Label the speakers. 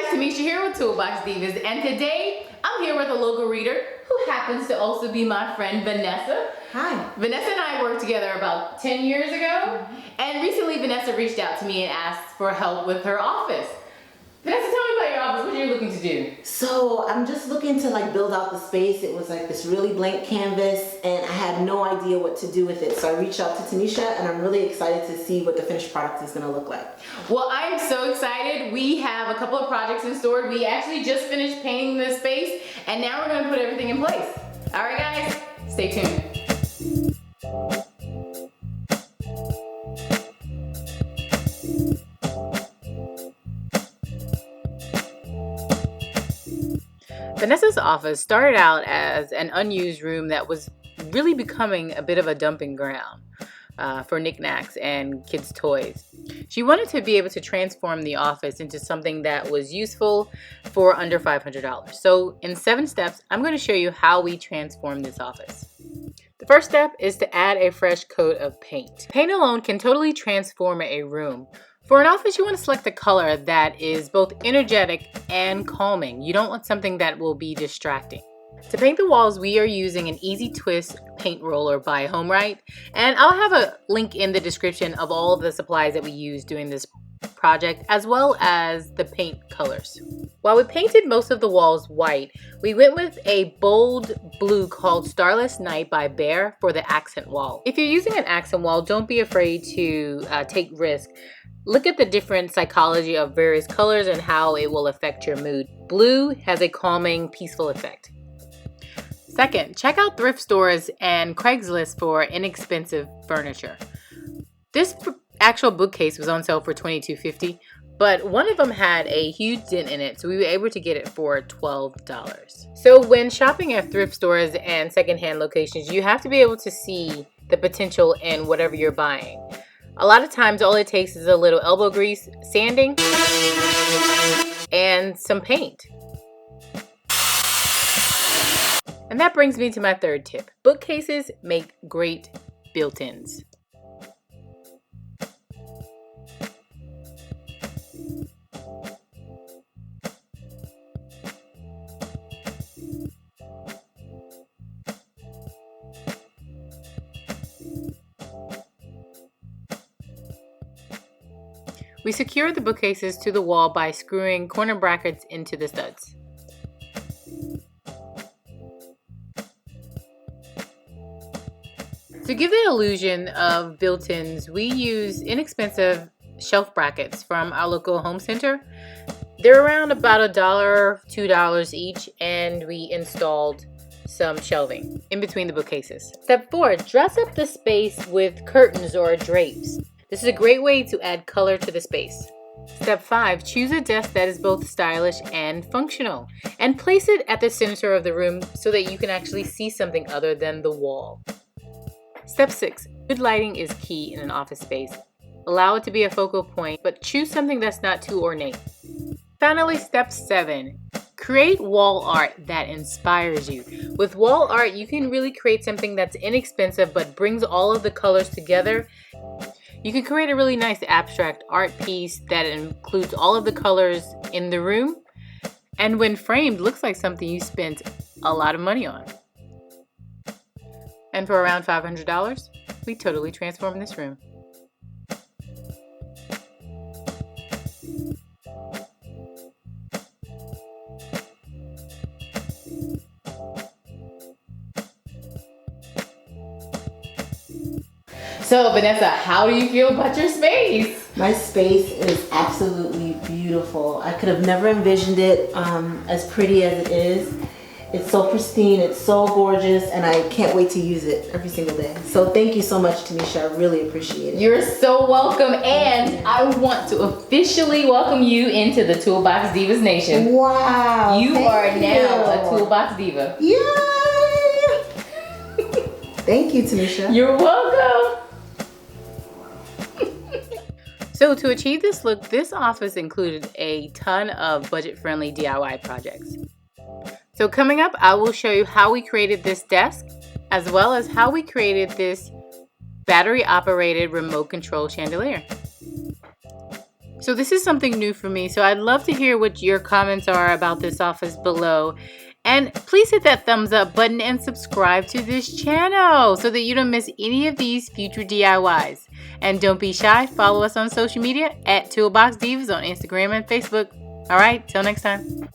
Speaker 1: Tamisha here with Toolbox Divas, and today I'm here with a local reader who happens to also be my friend Vanessa.
Speaker 2: Hi.
Speaker 1: Vanessa and I worked together about 10 years ago, and recently Vanessa reached out to me and asked for help with her office. Vanessa, tell me about your office. What are you looking to do?
Speaker 2: So I'm just looking to build out the space. It was this really blank canvas and I had no idea what to do with it. So I reached out to Tanisha and I'm really excited to see what the finished product is going to look like.
Speaker 1: Well, I'm so excited. We have a couple of projects in store. We actually just finished painting this space and now we're going to put everything in place. All right, guys, stay tuned. Vanessa's office started out as an unused room that was really becoming a bit of a dumping ground for knickknacks and kids' toys. She wanted to be able to transform the office into something that was useful for under $500. So in 7 steps, I'm going to show you how we transform this office. The first step is to add a fresh coat of paint. Paint alone can totally transform a room. For an office, you want to select a color that is both energetic and calming. You don't want something that will be distracting. To paint the walls, we are using an Easy Twist paint roller by HomeRite, and I'll have a link in the description of all of the supplies that we used doing this project, as well as the paint colors. While we painted most of the walls white, we went with a bold blue called Starless Night by Behr for the accent wall. If you're using an accent wall, don't be afraid to take risks. Look at the different psychology of various colors and how it will affect your mood. Blue has a calming, peaceful effect. Second, check out thrift stores and Craigslist for inexpensive furniture. This actual bookcase was on sale for $22.50, but one of them had a huge dent in it, so we were able to get it for $12. So when shopping at thrift stores and secondhand locations, you have to be able to see the potential in whatever you're buying. A lot of times, all it takes is a little elbow grease, sanding, and some paint. And that brings me to my third tip. Bookcases make great built-ins. We secured the bookcases to the wall by screwing corner brackets into the studs. To give the illusion of built-ins, we use inexpensive shelf brackets from our local home center. They're around about $1, $2 each, and we installed some shelving in between the bookcases. Step 4, dress up the space with curtains or drapes. This is a great way to add color to the space. Step 5, choose a desk that is both stylish and functional, and place it at the center of the room so that you can actually see something other than the wall. Step 6, good lighting is key in an office space. Allow it to be a focal point, but choose something that's not too ornate. Finally, step 7, create wall art that inspires you. With wall art, you can really create something that's inexpensive but brings all of the colors together. You can create a really nice abstract art piece that includes all of the colors in the room, and when framed, looks like something you spent a lot of money on. And for around $500, we totally transformed this room. So Vanessa, how do you feel about your space?
Speaker 2: My space is absolutely beautiful. I could have never envisioned it as pretty as it is. It's so pristine, it's so gorgeous, and I can't wait to use it every single day. So thank you so much, Tanisha. I really appreciate it.
Speaker 1: You're so welcome, and I want to officially welcome you into the Toolbox Divas Nation.
Speaker 2: Wow.
Speaker 1: You are now a Toolbox Diva.
Speaker 2: Yay! Thank you, Tanisha.
Speaker 1: You're welcome. So to achieve this look, this office included a ton of budget-friendly DIY projects. So coming up, I will show you how we created this desk, as well as how we created this battery-operated remote control chandelier. So So this is something new for me, so I'd love to hear what your comments are about this office below. And please hit that thumbs up button and subscribe to this channel so that you don't miss any of these future DIYs. And don't be shy, follow us on social media at Toolbox Divas on Instagram and Facebook. All right, till next time.